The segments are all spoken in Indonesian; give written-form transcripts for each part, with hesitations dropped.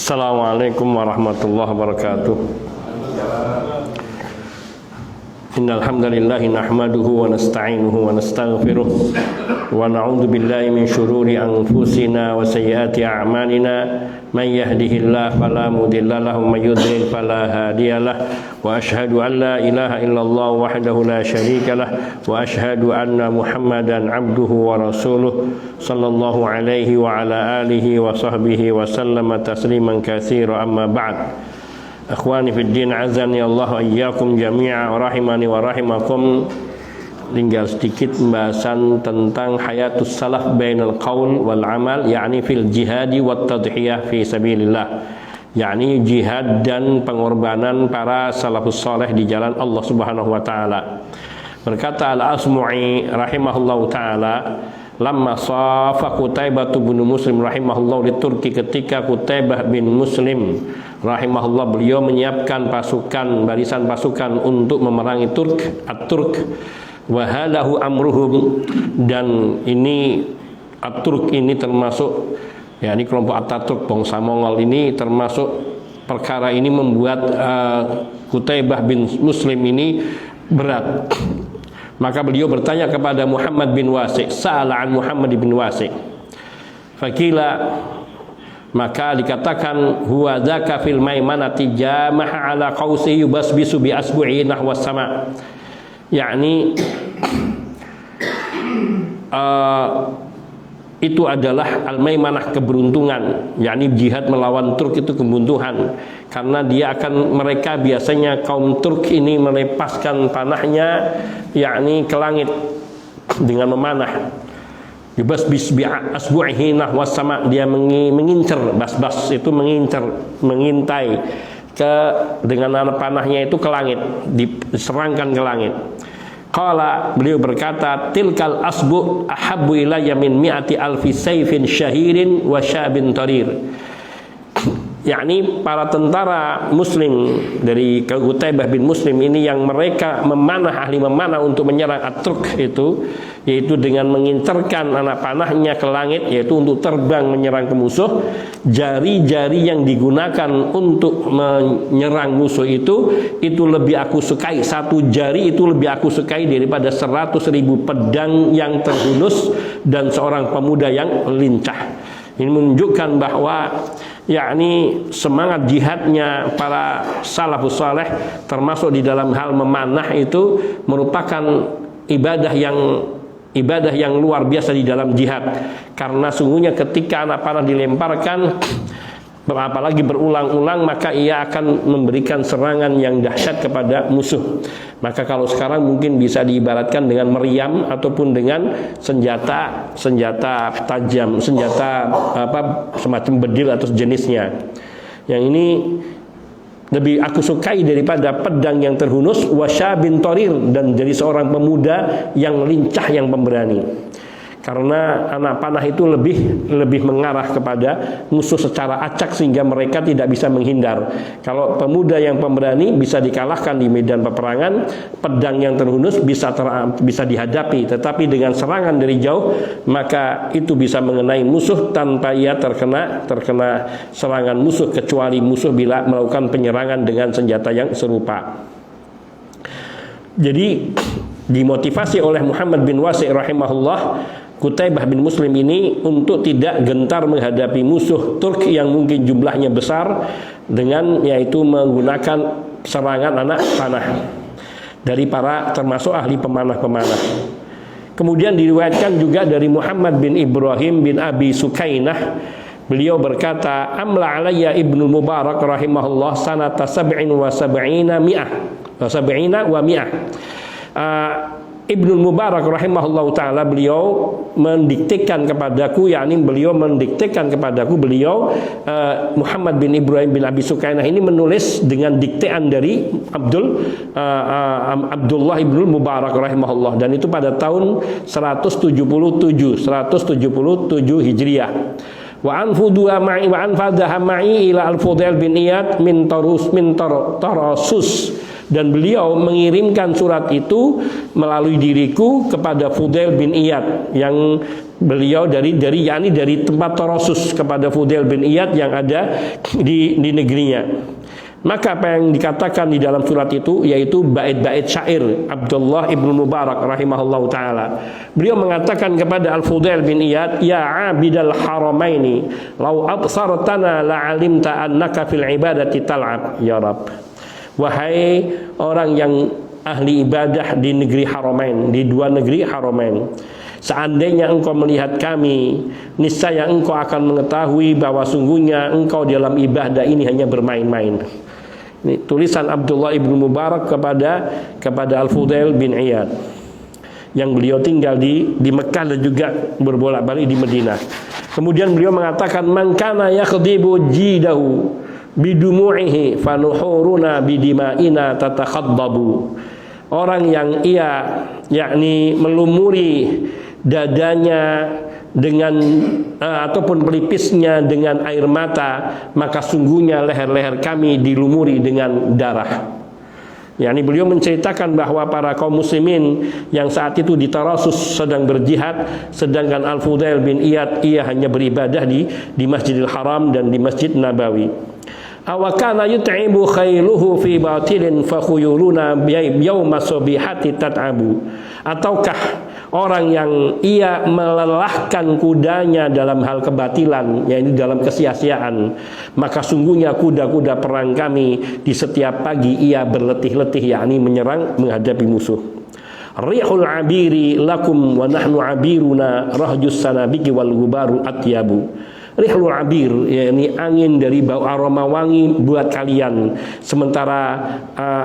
Assalamualaikum warahmatullahi wabarakatuh. Innal hamdalillah nahmaduhu wa nasta'inuhu wa nastaghfiruh wa na'udzu billahi min shururi anfusina wa sayyiati a'malina man yahdihillahu fala mudilla lahu wa may yudlil fala hadiyalah wa asyhadu an la ilaha illallah wahdahu la syarika lah wa asyhadu anna Muhammadan abduhu wa rasuluh sallallahu alaihi wa ala alihi wa sahbihi wa sallama tasliman katsira amma ba'd. Akhwani fid din, azani Allah wa iyyakum jami'a rahimani wa rahimakum. Tinggal sedikit pembahasan tentang hayatus salaf bainal qaul wal amal, yakni fil jihadi wat tadhiyah fi sabilillah, yakni jihad dan pengorbanan para salafus saleh di jalan Allah Subhanahu wa taala. Berkata Al-Asmu'i rahimahullahu taala, lamma safa Qutaibah bin Muslim rahimahullah di Turki, ketika Qutaibah bin Muslim rahimahullah beliau menyiapkan pasukan, barisan pasukan untuk memerangi At-Turk, wahalahu amruhum, dan ini At-Turk ini termasuk, ya ini kelompok Ataturk bangsa Mongol ini, termasuk perkara ini membuat Qutaibah bin Muslim ini berat. Maka beliau bertanya kepada Muhammad bin Wasi', sa'ala an Muhammad bin Wasi', fakila, maka dikatakan, huwa dzaka fil maimanati jama'a ala qausi yubasbisu bi asbu'i nahwa sama', yakni itu adalah al-maimanah, keberuntungan, yakni jihad melawan Turk itu keberuntungan, karena dia akan, mereka biasanya kaum Turk ini melepaskan panahnya yakni ke langit dengan memanah. Yubasbis bi asbu'ihi nahwa sama', dia mengincar, basbas itu mengincar, mengintai ke dengan anak panahnya itu ke langit, diserangkan ke langit. Qala, beliau berkata, tilkal asbu ahabbu ilayya min mi'ati alfi sayfin syahirin wa syabin tarir. Yakni para tentara muslim dari Qutaibah bin Muslim ini yang mereka memanah, ahli memanah untuk menyerang At-Turk itu, yaitu dengan mengincarkan anak panahnya ke langit, yaitu untuk terbang menyerang ke musuh. Jari-jari yang digunakan untuk menyerang musuh itu lebih aku sukai, satu jari itu lebih aku sukai daripada 100.000 pedang yang terhunus dan seorang pemuda yang lincah. Ini menunjukkan bahwa yakni semangat jihadnya para salafus saleh, termasuk di dalam hal memanah, itu merupakan ibadah yang luar biasa di dalam jihad. Karena sungguhnya ketika anak panah dilemparkan, apalagi berulang-ulang, maka ia akan memberikan serangan yang dahsyat kepada musuh. Maka kalau sekarang mungkin bisa diibaratkan dengan meriam ataupun dengan senjata tajam, senjata semacam bedil atau jenisnya. Yang ini lebih aku sukai daripada pedang yang terhunus, wasyabin torir, dan jadi seorang pemuda yang lincah, yang pemberani. Karena anak panah itu lebih mengarah kepada musuh secara acak sehingga mereka tidak bisa menghindar. Kalau pemuda yang pemberani bisa dikalahkan di medan peperangan, pedang yang terhunus bisa dihadapi, tetapi dengan serangan dari jauh maka itu bisa mengenai musuh tanpa ia terkena serangan musuh, kecuali musuh bila melakukan penyerangan dengan senjata yang serupa. Jadi dimotivasi oleh Muhammad bin Wasi' rahimahullah, Qutaibah bin Muslim ini untuk tidak gentar menghadapi musuh Turk yang mungkin jumlahnya besar, dengan yaitu menggunakan serangan anak panah dari para termasuk ahli pemanah-pemanah. Kemudian diriwayatkan juga dari Muhammad bin Ibrahim bin Abi Sukainah, beliau berkata, amla alayya Ibnu Mubarak rahimahullah sanata sab'in wa sab'ina wa mi'ah. Ibnu Mubarak rahimahullah ta'ala, beliau mendiktekan kepadaku, yakni beliau mendiktekan kepadaku, Muhammad bin Ibrahim bin Abi Sukainah ini menulis dengan diktean dari Abdullah ibnu Mubarak rahimahullah, dan itu pada tahun 177 Hijriah. Wa anfudha ma'i ila al-Fudail bin Iyad min Tarasus, dan beliau mengirimkan surat itu melalui diriku kepada Fudail bin Iyad yang beliau dari tempat tarasus kepada Fudail bin Iyad yang ada di negerinya. Maka apa yang dikatakan di dalam surat itu yaitu bait-bait syair Abdullah ibn Mubarak rahimahullahu taala. Beliau mengatakan kepada Al-Fudail bin Iyad, ya abidal haramaini, law absartana la'alimta annaka fil ibadati tal'ab ya Rabb. Wahai orang yang ahli ibadah di negeri Haramain, di dua negeri Haramain, seandainya engkau melihat kami, niscaya engkau akan mengetahui bahwa sungguhnya engkau dalam ibadah ini hanya bermain-main. Ini tulisan Abdullah ibn Mubarak kepada Al-Fudail bin Iyad yang beliau tinggal di Mekah dan juga berbolak-balik di Madinah. Kemudian beliau mengatakan, man kana yakhdibu jidahu bidumu'ihi fanuhuruna bidima'ina tatakhaddabu. Orang yang ia yakni melumuri dadanya dengan ataupun pelipisnya dengan air mata, maka sungguhnya leher-leher kami dilumuri dengan darah. Yani beliau menceritakan bahwa para kaum muslimin yang saat itu di Tarasus sedang berjihad, sedangkan Al-Fudail bin Iyad ia hanya beribadah di Masjidil Haram dan di Masjid Nabawi. Awakana yut'ibu khailuhu fi batilin fakhuyuluna yawma sabihati tat'abu. Ataukah orang yang ia melelahkan kudanya dalam hal kebatilan, yaitu dalam kesia-siaan, maka sungguhnya kuda-kuda perang kami di setiap pagi ia berletih-letih, yakni menyerang menghadapi musuh. Rihul abiri lakum wa nahnu abiruna rahjus sanabiki wal gubaru atyabu. Rihlul abir, yakni angin dari bau aroma wangi buat kalian, sementara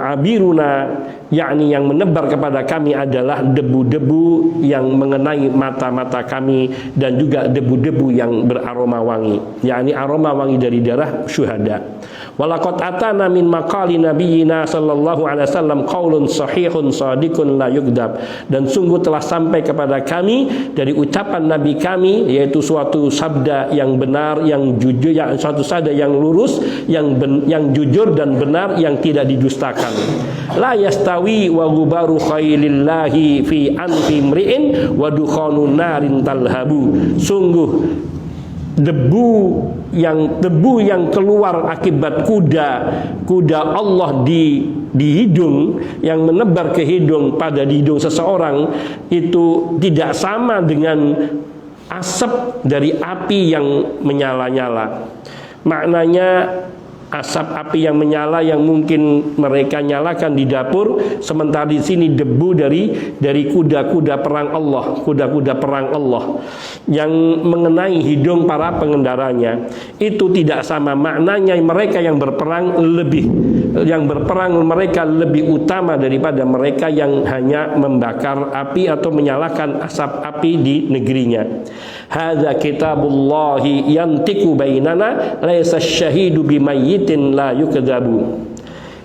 abiruna, yakni yang menebar kepada kami adalah debu-debu yang mengenai mata-mata kami dan juga debu-debu yang beraroma wangi, yakni aroma wangi dari darah syuhada. Walaqad atana min maqali nabiyyina sallallahu alaihi wasallam qaulun sahihun shadiqun la yukdzab. Dan sungguh telah sampai kepada kami dari ucapan nabi kami, yaitu suatu sabda yang benar, yang jujur, yang suatu sabda yang lurus, yang jujur dan benar, yang tidak didustakan. La yastawi wa gubaru khailillahi fi anfi mri'in wa dukhanun narin talhabu. Sungguh debu yang keluar akibat kuda Allah di hidung, yang menebar ke hidung pada hidung seseorang, itu tidak sama dengan asap dari api yang menyala-nyala. Maknanya asap api yang menyala yang mungkin mereka nyalakan di dapur, sementara di sini debu dari kuda-kuda perang Allah, kuda-kuda perang Allah yang mengenai hidung para pengendaranya. Itu tidak sama maknanya. Mereka yang berperang mereka lebih utama daripada mereka yang hanya membakar api atau menyalakan asap api di negerinya. Hadza kitabullahi yantiqu bainana laisa syahidu bimayyitin la yukdzabu.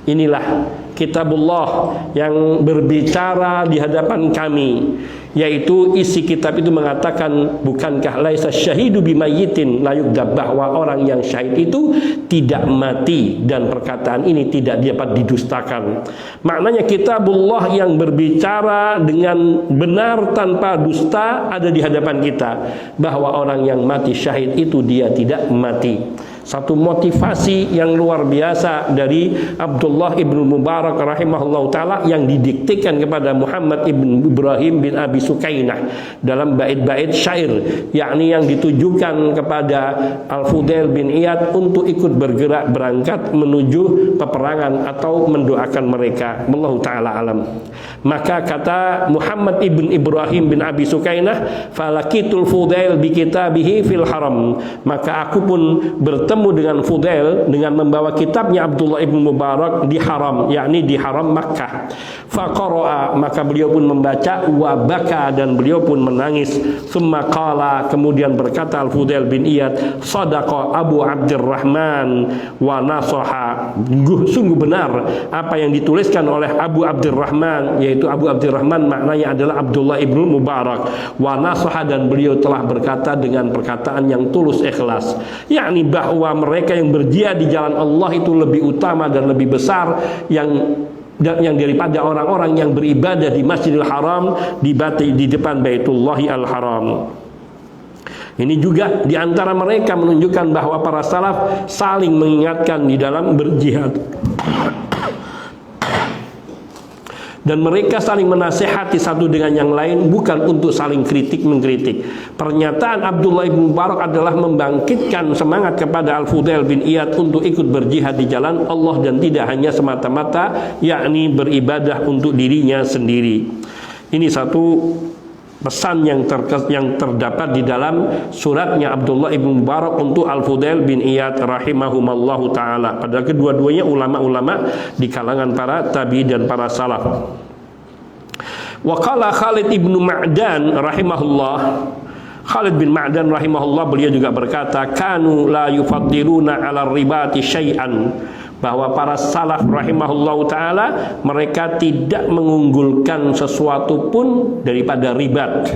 Inilah kitabullah yang berbicara di hadapan kami, yaitu isi kitab itu mengatakan, bukankah laisa syahidu bimayyitin la yukdzab, bahwa orang yang syahid itu tidak mati dan perkataan ini tidak dapat didustakan. Maknanya kitabullah yang berbicara dengan benar tanpa dusta ada di hadapan kita, bahwa orang yang mati syahid itu dia tidak mati. Satu motivasi yang luar biasa dari Abdullah ibn Mubarak rahimahullah ta'ala yang didiktikan kepada Muhammad ibn Ibrahim bin Abi Sukainah dalam bait-bait syair, yakni yang ditujukan kepada Al-Fudail bin Iyad untuk ikut bergerak berangkat menuju peperangan atau mendoakan mereka. Wallahu ta'ala alam. Maka kata Muhammad ibn Ibrahim bin Abi Sukainah, falakitul Fudail bi kitabihi fil haram, maka aku pun bertemu dengan Fudail dengan membawa kitabnya Abdullah ibn Mubarak di haram, yakni di haram Makkah. Faqara'a, maka beliau pun membaca, wa baka, dan beliau pun menangis. Summa qala, kemudian berkata Al-Fudail bin Iyad, sadaqa Abu Abdurrahman wa nasaha. Sungguh benar apa yang dituliskan oleh Abu Abdurrahman, yaitu Abu Abdurrahman maknanya adalah Abdullah ibn Mubarak, wa nasaha, dan beliau telah berkata dengan perkataan yang tulus ikhlas, yakni bahwa mereka yang berjihad di jalan Allah itu lebih utama dan lebih besar yang daripada orang-orang yang beribadah di Masjidil Haram, di depan Baitullahi Al-Haram. Ini juga di antara mereka menunjukkan bahwa para salaf saling mengingatkan di dalam berjihad. Dan mereka saling menasihati satu dengan yang lain, bukan untuk saling kritik mengkritik. Pernyataan Abdullah bin Mubarak adalah membangkitkan semangat kepada Al-Fudail bin Iyad untuk ikut berjihad di jalan Allah, dan tidak hanya semata-mata yakni beribadah untuk dirinya sendiri. Ini satu pesan yang terdapat di dalam suratnya Abdullah ibn Mubarak untuk Al-Fudail bin Iyad rahimahumallahu ta'ala. Padahal kedua-duanya ulama-ulama di kalangan para tabi dan para salaf. Wa qala Khalid ibn Ma'dan rahimahullah, Khalid bin Ma'dan rahimahullah, beliau juga berkata, kanu la yufaddiluna ala ribati syai'an, bahwa para salaf rahimahullahu ta'ala mereka tidak mengunggulkan sesuatu pun daripada ribat.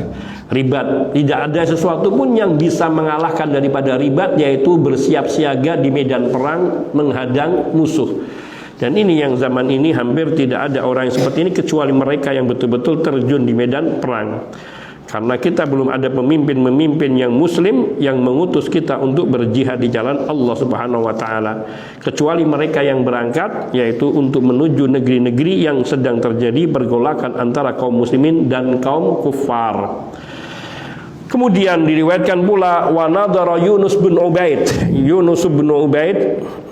Tidak ada sesuatu pun yang bisa mengalahkan daripada ribat, yaitu bersiap siaga di medan perang menghadang musuh. Dan ini yang zaman ini hampir tidak ada orang yang seperti ini kecuali mereka yang betul-betul terjun di medan perang. Karena kita belum ada pemimpin-pemimpin yang muslim yang mengutus kita untuk berjihad di jalan Allah Subhanahu wa taala, kecuali mereka yang berangkat, yaitu untuk menuju negeri-negeri yang sedang terjadi pergolakan antara kaum muslimin dan kaum kufar. Kemudian diriwayatkan pula wa nadara Yunus bin Ubaid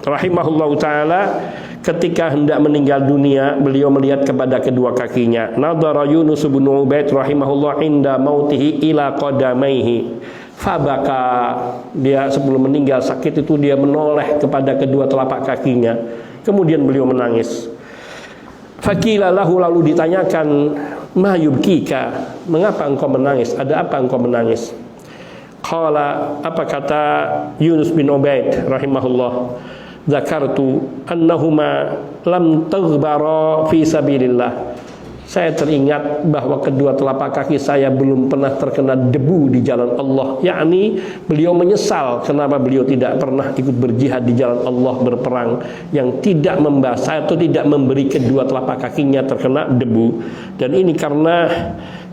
rahimahullahu taala, ketika hendak meninggal dunia, beliau melihat kepada kedua kakinya. Nadara Yunus bin Ubaid rahimahullah inda mautihi ila qadamaihi fabaka. Dia sebelum meninggal sakit itu dia menoleh kepada kedua telapak kakinya. Kemudian beliau menangis. Faqila lahu, lalu ditanyakan, ma yubkika, mengapa engkau menangis? Ada apa engkau menangis? Qala, apa kata Yunus bin Ubaid rahimahullah? Zakartu annahuma lam taghbara fi sabilillah. Saya teringat bahwa kedua telapak kaki saya belum pernah terkena debu di jalan Allah. Yakni beliau menyesal kenapa beliau tidak pernah ikut berjihad di jalan Allah, berperang yang tidak membasah atau tidak memberi kedua telapak kakinya terkena debu. Dan ini karena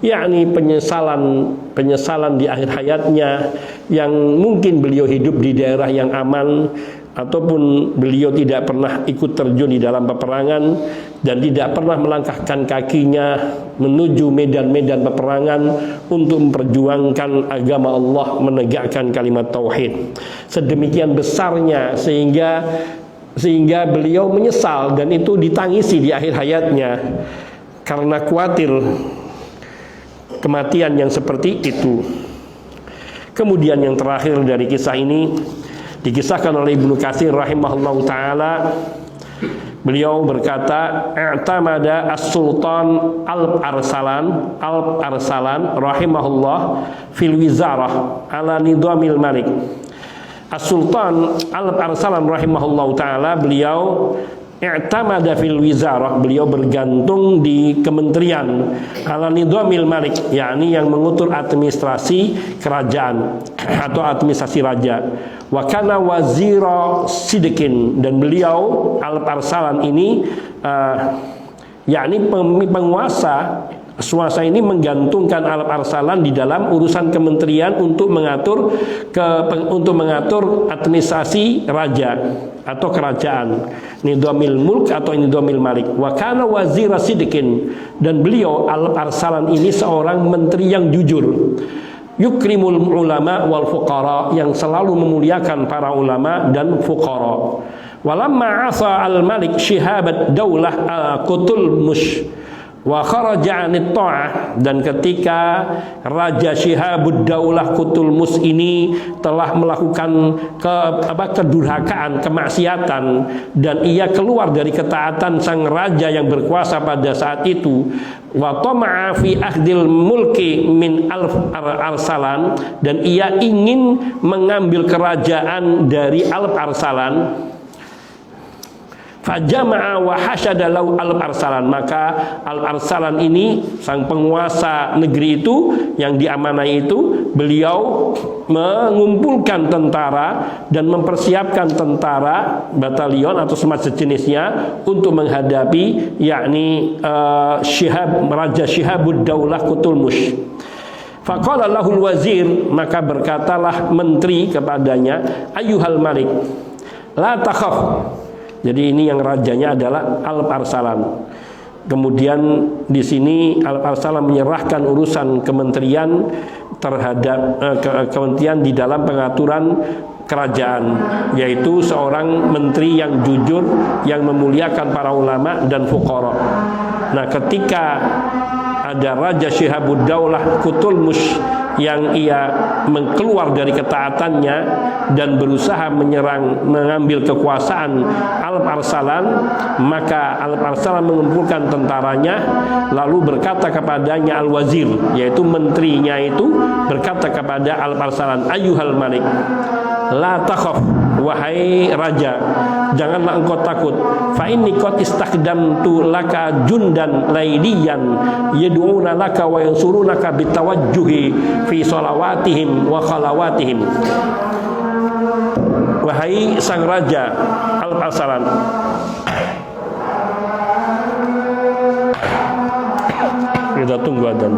yakni penyesalan di akhir hayatnya, yang mungkin beliau hidup di daerah yang aman, ataupun beliau tidak pernah ikut terjun di dalam peperangan dan tidak pernah melangkahkan kakinya menuju medan-medan peperangan untuk memperjuangkan agama Allah, menegakkan kalimat tauhid. Sedemikian besarnya sehingga beliau menyesal, dan itu ditangisi di akhir hayatnya karena khawatir kematian yang seperti itu. Kemudian yang terakhir dari kisah ini dikisahkan oleh Ibnu Katsir rahimahullahu taala, beliau berkata, i'tamada as-sultan Al-Arsalan rahimahullah fil wizarah ala nidamil malik. As-Sultan Al-Arsalan rahimahullahu taala, beliau i'tamada fil wizarah, beliau bergantung di kementerian ala nidamil malik, yakni yang mengatur administrasi kerajaan atau administrasi raja. Wa kana wazira sidqin, dan beliau Al-Arsalan ini yakni penguasa, suasa ini menggantungkan Al-Arsalan di dalam urusan kementerian untuk mengatur administrasi raja atau kerajaan, nidamil mulk atau nidamil malik. Wa kana wazira sidqin, dan beliau Al-Arsalan ini seorang menteri yang jujur. Yukrimul ulama wal fuqara, yang selalu memuliakan para ulama dan fuqara. Walamma asa al-malik Shihabat daulah Qutulmush wa kharaja anit ta'ah, dan ketika Raja Shihabud Daulah Qutulmus ini telah melakukan kedurhakaan, kemaksiatan, dan ia keluar dari ketaatan sang raja yang berkuasa pada saat itu, wa tama'a fi akhdil mulki min Al-Arsalan, dan ia ingin mengambil kerajaan dari Al-Arsalan. Fajama'a wa hasyada lahu Al-Arsalan, maka Al-Arsalan ini sang penguasa negeri itu yang diamanai itu, beliau mengumpulkan tentara dan mempersiapkan tentara batalion atau semacam sejenisnya untuk menghadapi yakni Raja Shihabud Daulah Qutulmush. Faqala lahul wazir, maka berkatalah menteri kepadanya, ayyuhal malik, la takhaf. Jadi ini yang rajanya adalah Alp-Arsalan. Kemudian di sini Alp-Arsalan menyerahkan urusan kementerian terhadap kementerian di dalam pengaturan kerajaan, yaitu seorang menteri yang jujur, yang memuliakan para ulama dan fuqara. Nah, ketika ada Raja Syihabuddaulah Kutulmus yang ia keluar dari ketaatannya dan berusaha mengambil kekuasaan Alp-Arsalan, maka Alp-Arsalan mengumpulkan tentaranya lalu berkata kepadanya al-wazir, yaitu menterinya itu berkata kepada Alp-Arsalan, ayyuhal malik, la takhaf, wahai raja, janganlah engkau takut. Fa inni qad istakdamtu laka jundan lailiyan yad'una laka wa yansurunaka bitawajjuhi fi shalawatihim wa khalawatihim. Wahai sang raja Alp-Arsalan, kita tunggu adzan.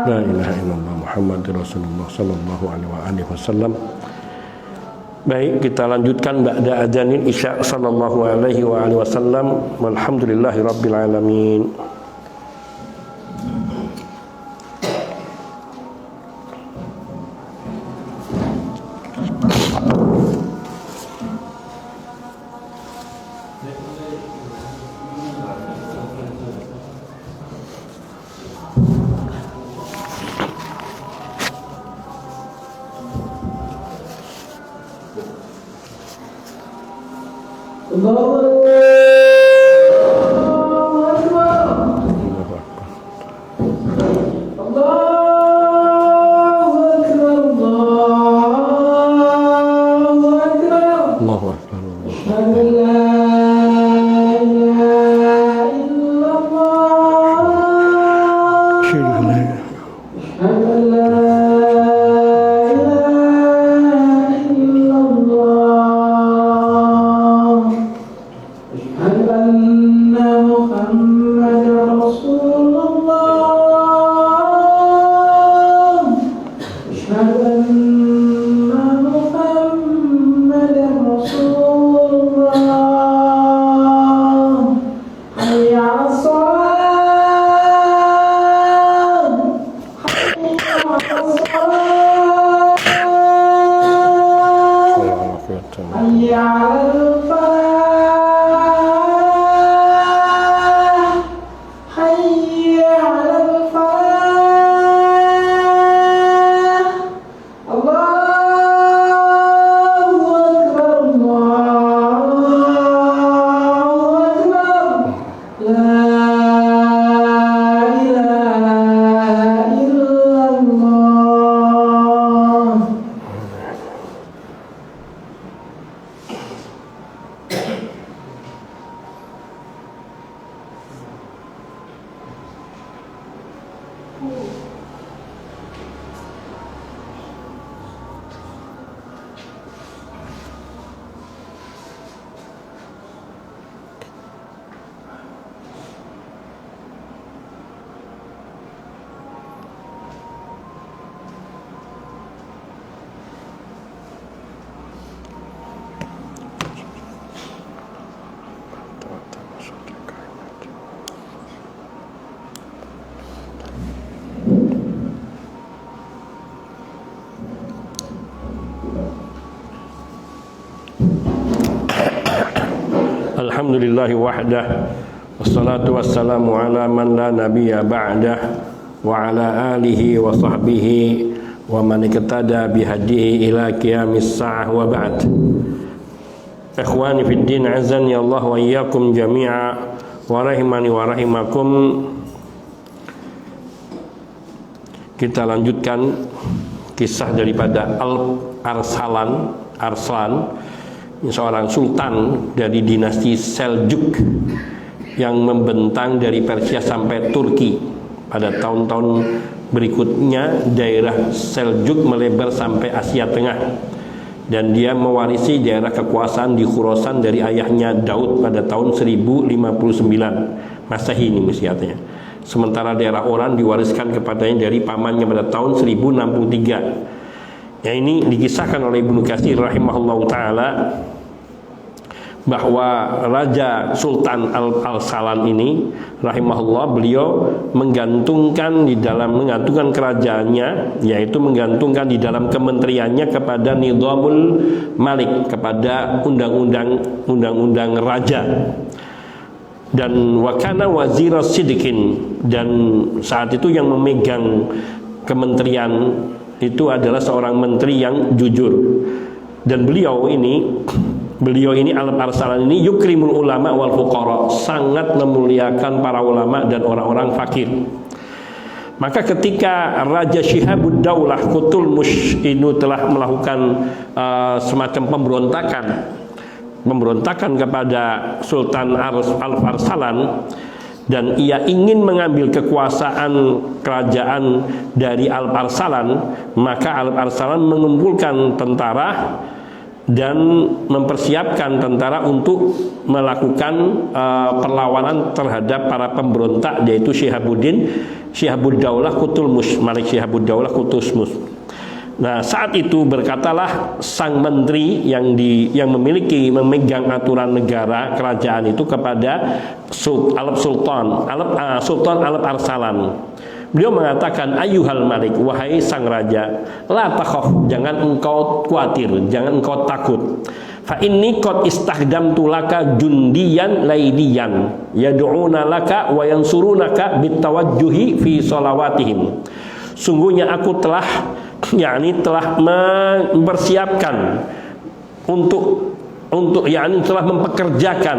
La ilaha illallah Muhammadur Rasulullah sallallahu alaihi wasallam. Baik, kita lanjutkan ba'da adzanil isya sallallahu alaihi wasallam. Walhamdulillahirabbil alamin. Alhamdulillahi wahdah, wassalatu wassalamu ala man la nabiyya ba'dah, wa ala alihi wa sahbihi wa man iktada bihadihi ila qiyamis sa'ah, wa ba'd. Ikhwani fid din, azani Allah wa iyyakum jami'a, wa rahimani wa rahimakum. Kita lanjutkan kisah daripada Arslan, seorang sultan dari dinasti Seljuk yang membentang dari Persia sampai Turki. Pada tahun-tahun berikutnya daerah Seljuk melebar sampai Asia Tengah, dan dia mewarisi daerah kekuasaan di Khurasan dari ayahnya Daud pada tahun 1059 Masehi ini mestinya. Sementara daerah Oran diwariskan kepadanya dari pamannya pada tahun 1063. Ya, ini dikisahkan oleh Ibnu Katsir rahimahullah taala bahwa Raja Sultan Al-Salan ini rahimahullah, beliau menggantungkan kerajaannya, yaitu menggantungkan di dalam kementeriannya kepada Nizamul Malik, kepada undang-undang raja. Dan wakana wazir sidikin, dan saat itu yang memegang kementerian itu adalah seorang menteri yang jujur. Dan beliau ini Al-Arsalan ini yukrimul ulama wal fuqara, sangat memuliakan para ulama dan orang-orang fakir. Maka ketika Raja Syihabud Daulah Qutulmush ini telah melakukan semacam pemberontakan kepada Sultan Al-Arsalan, dan ia ingin mengambil kekuasaan kerajaan dari Al-Arsalan, maka Al-Arsalan mengumpulkan tentara dan mempersiapkan tentara untuk melakukan perlawanan terhadap para pemberontak, yaitu Syihabud Daulah Qutulmush, Malik Syihabud Daulah Qutulmush. Nah, saat itu berkatalah sang menteri yang memegang aturan negara kerajaan itu kepada Sultan Al-Arsalan. Beliau mengatakan, ayyuhal malik, wahai sang raja, la takhaf, jangan engkau khawatir, jangan engkau takut. Fa inni qad istakhdamtu laka jundiyan laidiyan yad'una laka wa yansurunaka bitawajjuhi fi sholawatihim. Sungguhnya aku telah mempersiapkan telah mempekerjakan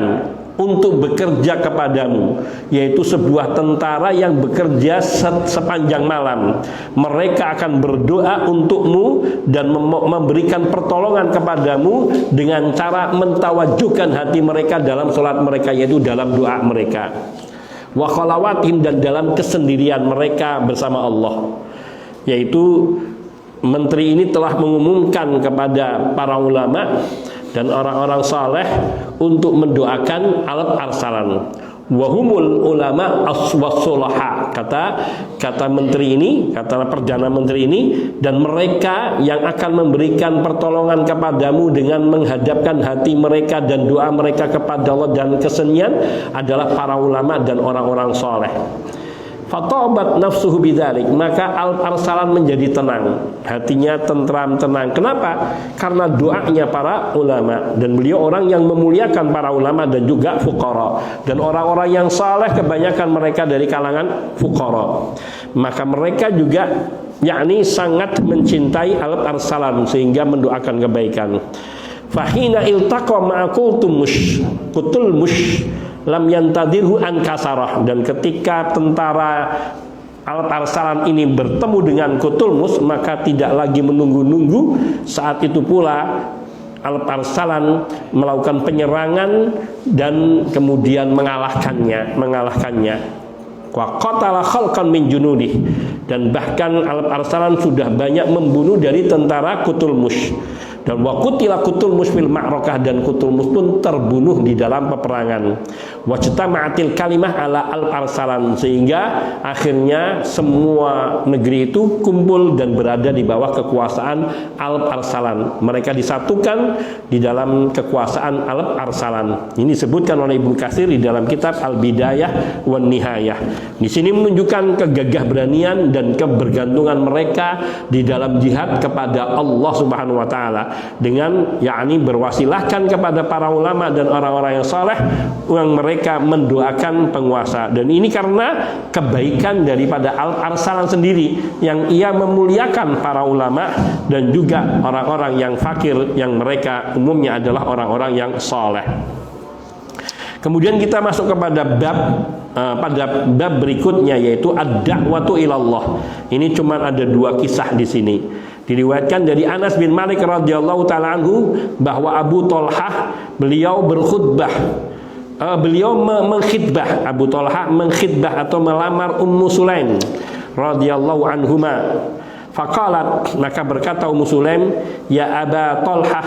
untuk bekerja kepadamu, yaitu sebuah tentara yang bekerja sepanjang malam. Mereka akan berdoa untukmu dan memberikan pertolongan kepadamu dengan cara mentawajuhkan hati mereka dalam sholat mereka, yaitu dalam doa mereka, wa khalawatin, dan dalam kesendirian mereka bersama Allah. Yaitu menteri ini telah mengumumkan kepada para ulama dan orang-orang saleh untuk mendoakan Al-Arsalan. Wahumul ulama as-wasulaha, kata menteri ini, kata perdana menteri ini, dan mereka yang akan memberikan pertolongan kepadamu dengan menghadapkan hati mereka dan doa mereka kepada Allah dan kesenian adalah para ulama dan orang-orang saleh. Fatabat nafsuhu bidzalik, maka Al-Arsalan menjadi tenang, hatinya tentram, tenang. Kenapa? Karena doanya para ulama, dan beliau orang yang memuliakan para ulama dan juga fuqara, dan orang-orang yang saleh kebanyakan mereka dari kalangan fuqara. Maka mereka juga sangat mencintai Al-Arsalan sehingga mendoakan kebaikan. Fahina iltaqa ma'aqultumush Qutulmush lam yantadirhu an kasarah, dan ketika tentara Al-Arsalan ini bertemu dengan Qutulmush, maka tidak lagi menunggu-nunggu. Saat itu pula Al-Arsalan melakukan penyerangan dan kemudian mengalahkannya. Wa qatala khalqan min junudih, dan bahkan Al-Arsalan sudah banyak membunuh dari tentara Qutulmush. Dan wa qutila Qutulmush fil ma'rakah, dan Qutulmush pun terbunuh di dalam peperangan. Wa jama'atil kalimah ala Al-Arsalan, sehingga akhirnya semua negeri itu kumpul dan berada di bawah kekuasaan Al-Arsalan. Mereka disatukan di dalam kekuasaan Al-Arsalan. Ini disebutkan oleh Ibnu Katsir di dalam kitab Al-Bidayah wan Nihayah. Di sini menunjukkan kegagah-beranian dan kebergantungan mereka di dalam jihad kepada Allah Subhanahu wa taala. dengan yakni berwasilahkan kepada para ulama dan orang-orang yang saleh yang mereka mendoakan penguasa. Dan ini karena kebaikan daripada Al-Arsalan sendiri yang ia memuliakan para ulama dan juga orang-orang yang fakir yang mereka umumnya adalah orang-orang yang saleh. Kemudian kita masuk kepada pada bab berikutnya, yaitu ad-da'watu ilallah. Ini cuma ada 2 kisah di sini. Diriwayatkan dari Anas bin Malik radhiyallahu taala anhu bahwa Abu Thalhah beliau berkhutbah, beliau mengkhitbah, Abu Thalhah mengkhitbah atau melamar Ummu Sulaim radhiyallahu anhuma. Faqalat, maka berkata Ummu Sulaim, ya Aba Thalhah,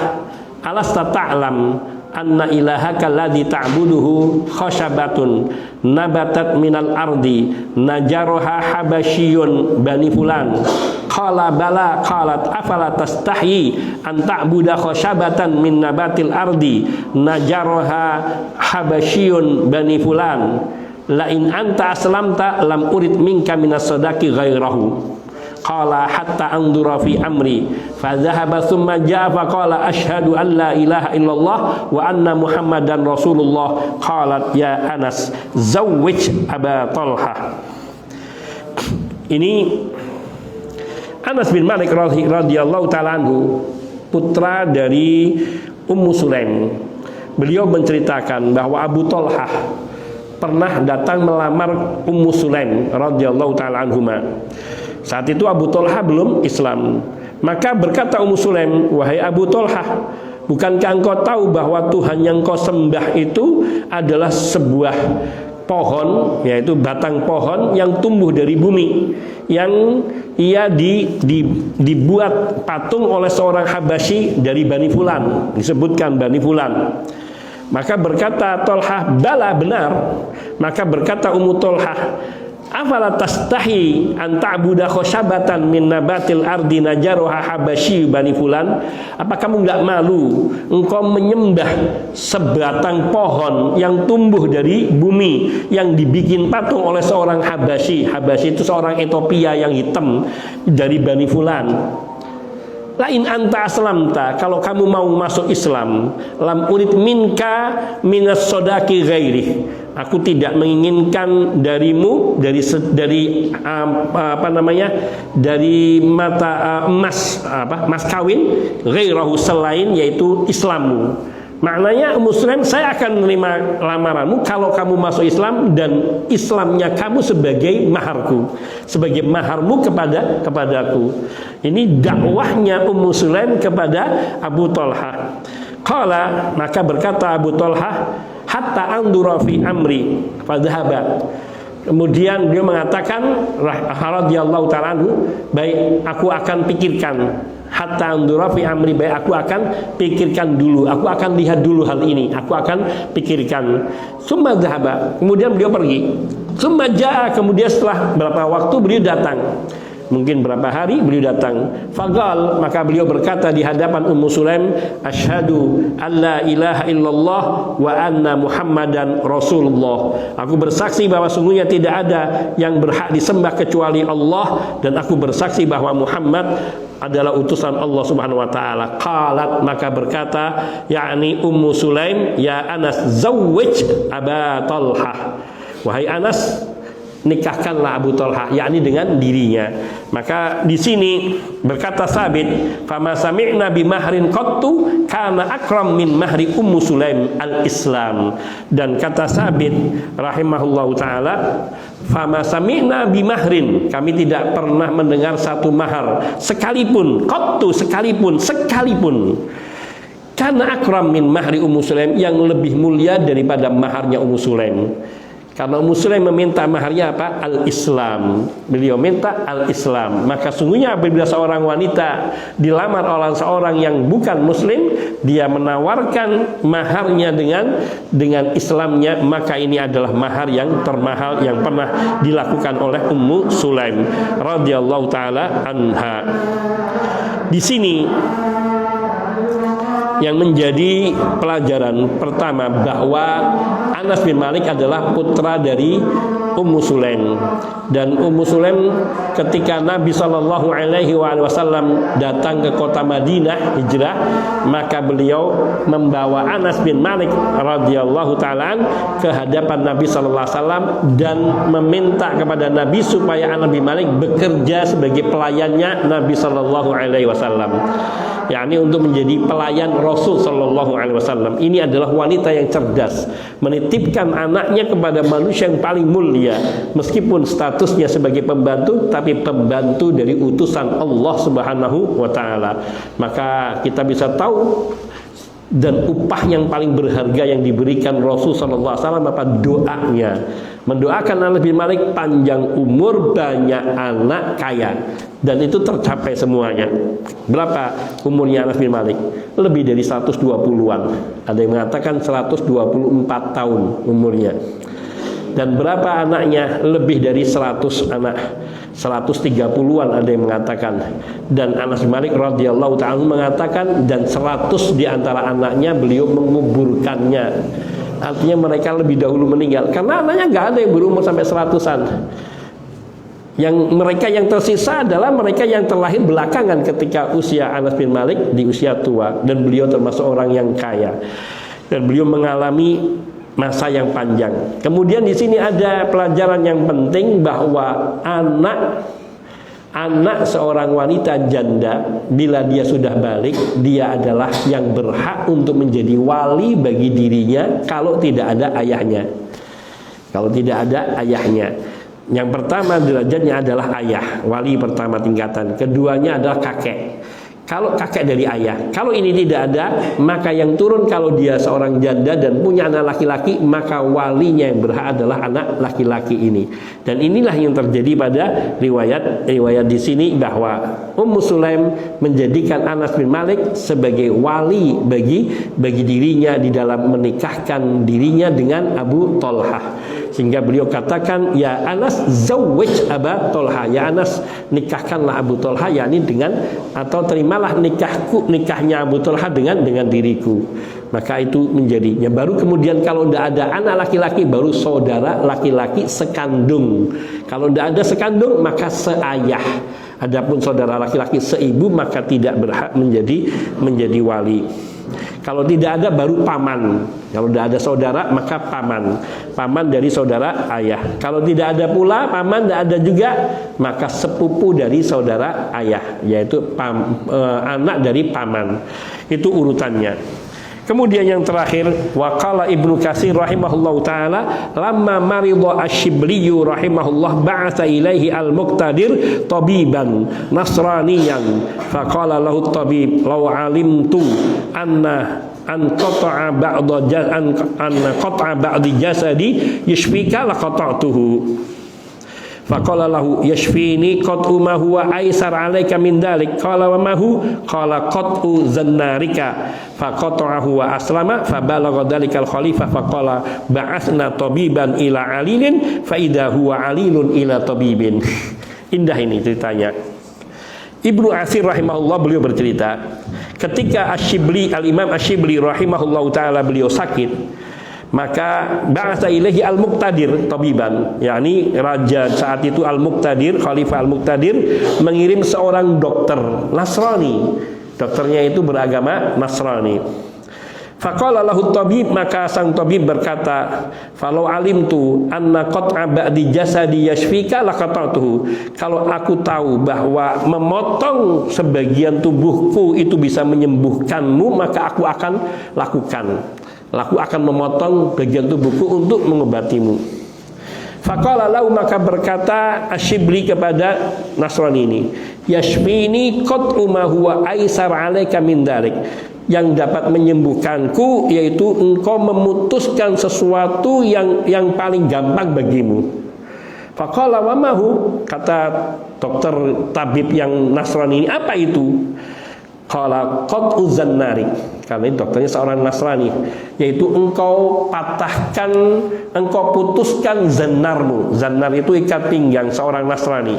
alasta ta'lam anna ilahaka alladhi ta'buduhu khashabatun nabatat minal ardi najaroha habasyiyun bani fulan. Qala bala. Qalat afala tastahyi an ta'buda khashabatan min nabatil ardi najaroha habasyiyun bani fulan. La in anta aslamta lam urid minka minas sadaqi ghairahu. Qala hatta anzura fi amri fa dhahaba thumma jaa fa qala asyhadu an la ilaha illallah wa anna muhammadan rasulullah. Qalat ya Anas zawwij Aba Thalhah. Ini Anas bin Malik radhiyallahu taala anhu, putra dari Ummu Sulaim. Beliau menceritakan bahwa Abu Thalhah pernah datang melamar Ummu Sulaim radhiyallahu taala anhuma. Saat itu Abu Thalhah belum Islam. Maka berkata Ummu Sulaim, wahai Abu Thalhah, bukankah engkau tahu bahwa Tuhan yang kau sembah itu adalah sebuah pohon, yaitu batang pohon yang tumbuh dari bumi, yang ia dibuat patung oleh seorang Habasyi dari Bani Fulan, disebutkan Bani Fulan. Maka berkata Thalhah, bala, benar. Maka berkata Ummu Thalhah, afala tastahi an ta'buda khashabatan min nabatil ardi najaroha habasyi bani fulan. Apa kamu enggak malu engkau menyembah sebatang pohon yang tumbuh dari bumi yang dibikin patung oleh seorang Habasyi. Habasyi itu seorang Ethiopia yang hitam dari Bani Fulan. Lain anta aslamta, kalau kamu mau masuk Islam, lam urid minka minas sodaki ghairi, aku tidak menginginkan darimu dari mata emas mas kawin ghairahu, selain yaitu Islammu. Maknanya Muslim, saya akan menerima lamaranmu kalau kamu masuk Islam dan Islamnya kamu sebagai maharku, sebagai maharmu kepadaku. Ini dakwahnya Ummu Sulaim kepada Abu Thalhah. Qala, maka berkata Abu Thalhah, hatta andura fi amri fadhhaba. Kemudian dia mengatakan radhiyallahu ta'ala anhu, baik, aku akan pikirkan. Hatta andura fi amri, baik, aku akan pikirkan dulu, aku akan lihat dulu hal ini, aku akan pikirkan. Summa dhahaba, kemudian beliau pergi. Summa jaa, kemudian setelah berapa waktu beliau datang, mungkin berapa hari beliau datang. Fagal, maka beliau berkata di hadapan Ummu Sulaim, asyhadu alla ilaha illallah wa anna muhammadan rasulullah. Aku bersaksi bahwa sungguhnya tidak ada yang berhak disembah kecuali Allah, dan aku bersaksi bahwa Muhammad adalah utusan Allah Subhanahu wa taala. Qalat, maka berkata yakni Ummu Sulaim, ya Anas zawwij Aba Thalhah, wahai Anas, nikahkanlah Abu Thalhah, yakni dengan dirinya. Maka di sini berkata Sabit, fama sami'na bi mahrin qattu kana akram min mahri Ummu Sulaim al-Islam. Dan kata Sabit rahimahullahu taala, fama sami'na bi mahrin, kami tidak pernah mendengar satu mahar sekalipun, qattu, sekalipun kana akram min mahri Ummu Sulaim, yang lebih mulia daripada maharnya Ummu Sulaim. Karena Ummu Sulaim meminta maharnya apa? Al-Islam. Beliau minta Al-Islam. Maka sungguhnya apabila seorang wanita dilamar oleh seorang yang bukan Muslim, dia menawarkan maharnya dengan Islamnya, maka ini adalah mahar yang termahal yang pernah dilakukan oleh Ummu Sulaim radhiyallahu taala anha. Di sini yang menjadi pelajaran pertama bahwa Anas bin Malik adalah putra dari Ummu Sulaim, dan Ummu Sulaim ketika Nabi Shallallahu Alaihi Wasallam datang ke kota Madinah hijrah, maka beliau membawa Anas bin Malik radhiyallahu taala ke hadapan Nabi Shallallahu Alaihi Wasallam dan meminta kepada Nabi supaya Anas bin Malik bekerja sebagai pelayannya Nabi Shallallahu Alaihi Wasallam, yakni untuk menjadi pelayan Rasul Shallallahu Alaihi Wasallam. Ini adalah wanita yang cerdas, menitipkan anaknya kepada manusia yang paling mulia, meskipun statusnya sebagai pembantu, tapi pembantu dari utusan Allah Subhanahu wa taala. Maka kita bisa tahu dan upah yang paling berharga yang diberikan Rasul sallallahu alaihi wasallam apa? Doanya. Mendoakan Anas bin Malik panjang umur, banyak anak, kaya, dan itu tercapai semuanya. Berapa umurnya Anas bin Malik? Lebih dari 120-an. Ada yang mengatakan 124 tahun umurnya. Dan berapa anaknya? Lebih dari 100 anak, 130-an ada yang mengatakan. Dan Anas bin Malik radhiyallahu ta'ala mengatakan, dan 100 di antara anaknya beliau menguburkannya. Artinya mereka lebih dahulu meninggal, karena anaknya nggak ada yang berumur sampai 100-an. Yang mereka yang tersisa adalah mereka yang terlahir belakangan ketika usia Anas bin Malik di usia tua, dan beliau termasuk orang yang kaya, dan beliau mengalami masa yang panjang. Kemudian di sini ada pelajaran yang penting bahwa anak seorang wanita janda bila dia sudah balik, dia adalah yang berhak untuk menjadi wali bagi dirinya kalau tidak ada ayahnya. Kalau tidak ada ayahnya. Yang pertama derajatnya adalah ayah, wali pertama tingkatan. Keduanya adalah kakek. Kalau kakek dari ayah, kalau ini tidak ada, maka yang turun kalau dia seorang janda dan punya anak laki-laki, maka walinya yang berhak adalah anak laki-laki ini. Dan inilah yang terjadi pada riwayat di sini, bahwa Ummu Sulaim menjadikan Anas bin Malik sebagai wali bagi dirinya di dalam menikahkan dirinya dengan Abu Thalhah. Sehingga beliau katakan, ya Anas zawwij Aba Thalhah, ya Anas nikahkanlah Abu Thalhah, yakni dengan, atau terimalah nikahnya Abu Thalhah dengan diriku. Maka itu menjadinya. Baru kemudian kalau tidak ada anak laki-laki, baru saudara laki-laki sekandung. Kalau tidak ada sekandung, maka seayah. Adapun saudara laki-laki seibu, maka tidak berhak menjadi wali. Kalau tidak ada baru paman. Kalau tidak ada saudara maka paman dari saudara ayah. Kalau tidak ada pula paman, tidak ada juga, maka sepupu dari saudara ayah, yaitu anak dari paman. Itu urutannya. Kemudian yang terakhir, waqala Ibnu Katsir rahimahullahu taala, lamma maridha Asy-Syibli rahimahullah ba'atha ilaihi al-Muqtadir tabiban nasraniyan faqala lahu at-tabib law alimtu anna qata'a ba'di jasadi yashfika laqata'tuhu. Faqala lahu yashfini qat'u ma huwa aisar 'alaika min dalik. Qala wa ma hu? Qala qat'u zannarika. Faqata'ahu wa aslama fa balagha dalikal khalifah faqala ba'atsna tabiban ila alilin fa idza huwa alilun ila tabibin. Indah ini ceritanya. Ibnu Atsir rahimahullah beliau bercerita, ketika Asy-Syibli, Al-Imam Asy-Syibli rahimahullah taala beliau sakit, maka ba'atha ilaihi al-Muqtadir tabiban, yakni raja saat itu Al-Muqtadir, Khalifah Al-Muqtadir mengirim seorang dokter Nasrani. Dokternya itu beragama Nasrani. Faqala lahu tabib, maka sang tabib berkata, falau alimtu anna qat'a ba'di jasadi yashfika laqata'tuhu. Kalau aku tahu bahwa memotong sebagian tubuhku itu bisa menyembuhkanmu, maka aku akan lakukan. Aku akan memotong bagian tubuhku untuk mengobatimu. Faqala lahu, maka berkata Asy-Syibli kepada Nasrani ini, yashfini qat'u ma huwa aisar 'alaika min dalik. Yang dapat menyembuhkanku yaitu engkau memutuskan sesuatu yang paling gampang bagimu. Faqala wa ma hu? Kata dokter tabib yang Nasrani ini, apa itu? Qala qat'u zannari. Karena dokternya seorang Nasrani, yaitu engkau patahkan, engkau putuskan zannarmu. Zannar itu ikat pinggang seorang Nasrani.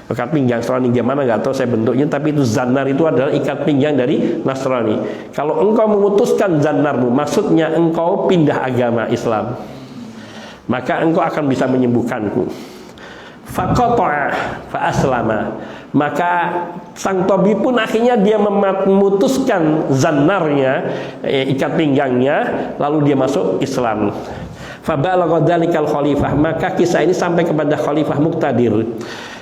Ikat pinggang Nasrani gimana nggak tahu saya bentuknya, tapi itu zannar itu adalah ikat pinggang dari Nasrani. Kalau engkau memutuskan zannarmu, maksudnya engkau pindah agama Islam, maka engkau akan bisa menyembuhkanku. Faqata'a fa aslama, maka sang tabib pun akhirnya dia memutuskan zannarnya, ikat pinggangnya, lalu dia masuk Islam. Fabalagha dzalikal khalifah, maka kisah ini sampai kepada Khalifah Muqtadir.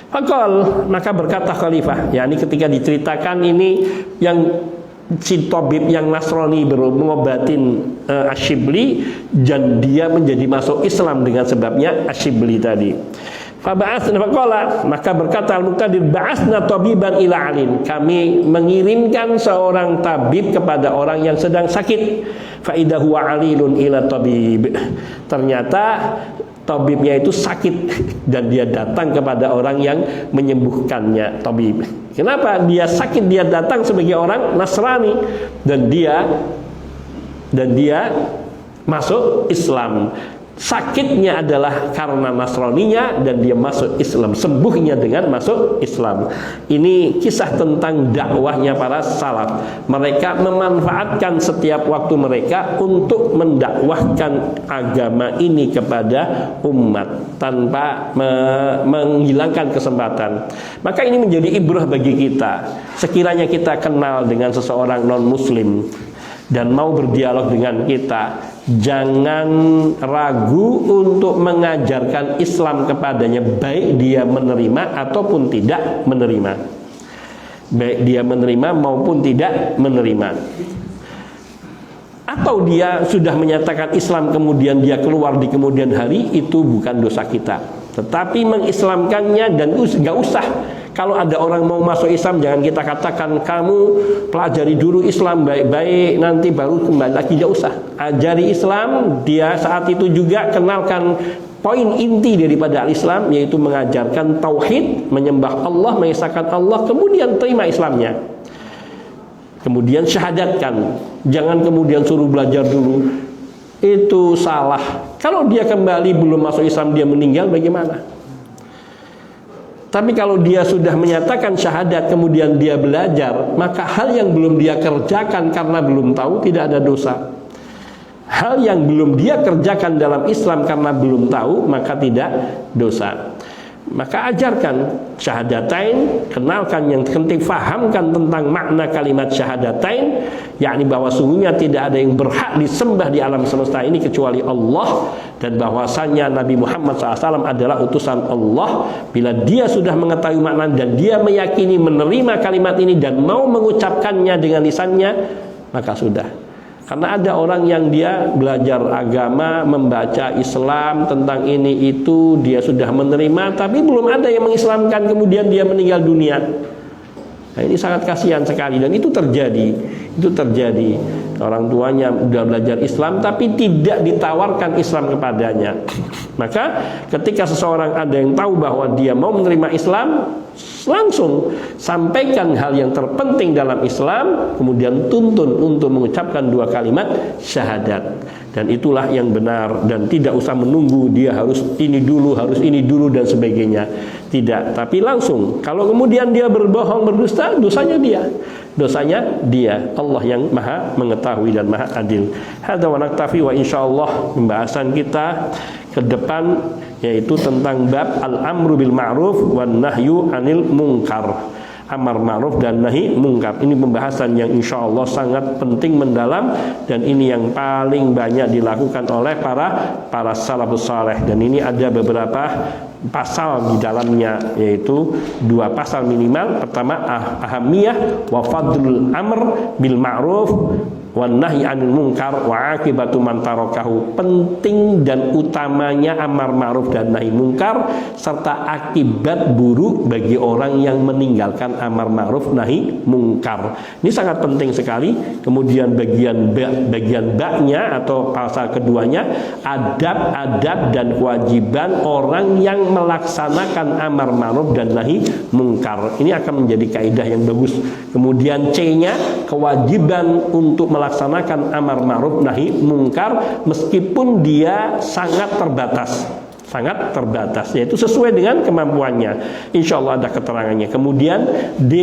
Faqal, maka berkata Khalifah, yakni ketika diceritakan ini yang si tabib yang Nasrani mengobatin Asyibli, dan dia menjadi masuk Islam dengan sebabnya Asyibli tadi. Faba'atsna faqala, maka berkata Al-Muqtadir, ba'atsna tabiban ila alin, kami mengirimkan seorang tabib kepada orang yang sedang sakit. Fa idza huwa alilun ila tabib, ternyata tabibnya itu sakit dan dia datang kepada orang yang menyembuhkannya, tabib. Kenapa dia sakit? Dia datang sebagai orang Nasrani dan dia masuk Islam. Sakitnya adalah karena Nasraninya dan dia masuk Islam, sembuhnya dengan masuk Islam. Ini kisah tentang dakwahnya para salaf. Mereka memanfaatkan setiap waktu mereka untuk mendakwahkan agama ini kepada umat tanpa menghilangkan kesempatan. Maka ini menjadi ibrah bagi kita. Sekiranya kita kenal dengan seseorang non-muslim dan mau berdialog dengan kita, jangan ragu untuk mengajarkan Islam kepadanya, baik dia menerima ataupun tidak menerima, baik dia menerima maupun tidak menerima. Atau dia sudah menyatakan Islam kemudian dia keluar di kemudian hari, itu bukan dosa kita. Tetapi mengislamkannya, dan gak usah, kalau ada orang mau masuk Islam, jangan kita katakan kamu pelajari dulu Islam baik-baik, nanti baru kembali lagi. Tidak usah, ajari Islam. Dia saat itu juga kenalkan poin inti daripada Islam, yaitu mengajarkan tauhid, menyembah Allah, mengesahkan Allah, kemudian terima Islamnya, kemudian syahadatkan. Jangan kemudian suruh belajar dulu, itu salah. Kalau dia kembali belum masuk Islam, dia meninggal, bagaimana? Tapi kalau dia sudah menyatakan syahadat kemudian dia belajar, maka hal yang belum dia kerjakan karena belum tahu tidak ada dosa. Hal yang belum dia kerjakan dalam Islam karena belum tahu, maka tidak dosa. Maka ajarkan syahadatain, kenalkan yang penting, fahamkan tentang makna kalimat syahadatain, yakni bahwa sungguhnya tidak ada yang berhak disembah di alam semesta ini kecuali Allah, dan bahwasanya Nabi Muhammad SAW adalah utusan Allah. Bila dia sudah mengetahui makna dan dia meyakini menerima kalimat ini dan mau mengucapkannya dengan lisannya, maka sudah. Karena ada orang yang dia belajar agama, membaca Islam tentang ini itu, dia sudah menerima, tapi belum ada yang mengislamkan, kemudian dia meninggal dunia. Nah, ini sangat kasihan sekali, dan itu terjadi. Orang tuanya sudah belajar Islam tapi tidak ditawarkan Islam kepadanya. Maka ketika seseorang ada yang tahu bahwa dia mau menerima Islam, langsung sampaikan hal yang terpenting dalam Islam, kemudian tuntun untuk mengucapkan dua kalimat syahadat. Dan itulah yang benar, dan tidak usah menunggu dia harus ini dulu dan sebagainya. Tidak, tapi langsung. Kalau kemudian dia berbohong, berdusta, dosanya dia. Allah yang maha mengetahui dan maha adil. Hadza wa naktafi, wa insyaallah pembahasan kita ke depan yaitu tentang bab al-amru bil ma'ruf wan nahyu 'anil munkar. Amar ma'ruf dan nahi mungkar. Ini pembahasan yang insya Allah sangat penting, mendalam, dan ini yang paling banyak dilakukan oleh para salafus saleh. Dan ini ada beberapa pasal di dalamnya, yaitu 2 pasal minimal. Pertama, ahamiyah wa fadlul amr bil ma'ruf wan nahyi 'anil munkar wa akibatu man tarakahu. Penting dan utamanya amar ma'ruf dan nahi munkar, serta akibat buruk bagi orang yang meninggalkan amar ma'ruf nahi munkar. Ini sangat penting sekali. Kemudian bagian ba-nya atau pasal keduanya, adab-adab dan kewajiban orang yang melaksanakan amar ma'ruf dan nahi munkar. Ini akan menjadi kaidah yang bagus. Kemudian C-nya, kewajiban untuk melaksanakan amar ma'ruf nahi munkar meskipun dia sangat terbatas. sangat terbatas, yaitu sesuai dengan kemampuannya. Insya Allah ada keterangannya. Kemudian D,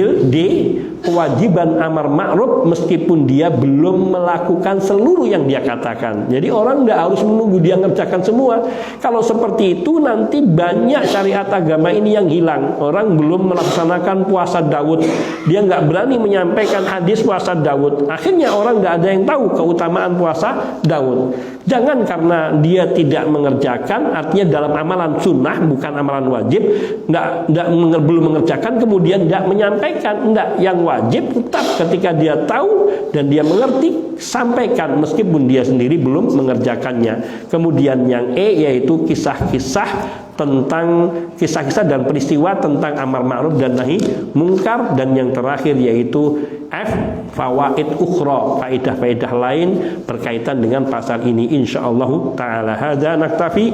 kewajiban amar ma'ruf meskipun dia belum melakukan seluruh yang dia katakan. Jadi orang tidak harus menunggu dia ngerjakan semua. Kalau seperti itu nanti banyak syariat agama ini yang hilang. Orang belum melaksanakan puasa Daud, dia nggak berani menyampaikan hadis puasa Daud. Akhirnya orang nggak ada yang tahu keutamaan puasa Daud. Jangan karena dia tidak mengerjakan, artinya dalam amalan sunnah bukan amalan wajib, belum mengerjakan kemudian tidak menyampaikan. Tidak, yang wajib tetap ketika dia tahu dan dia mengerti, sampaikan meskipun dia sendiri belum mengerjakannya. Kemudian yang E yaitu kisah-kisah dan peristiwa tentang amar ma'ruf dan nahi mungkar. Dan yang terakhir yaitu F, fawaid ukhra, faedah-faedah lain berkaitan dengan pasal ini. Insyaallah taala hadza naktafi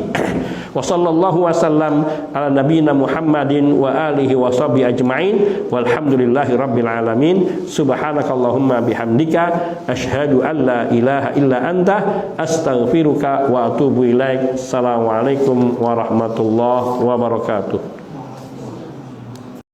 wa sallallahu wasallam ala nabiyyina Muhammadin wa alihi wa sahbihi ajmain walhamdulillahi rabbil alamin. Subhanakallahumma bihamdika asyhadu an la ilaha illa anta astaghfiruka wa atubu ilaik. Assalamualaikum warahmatullahi wabarakatuh.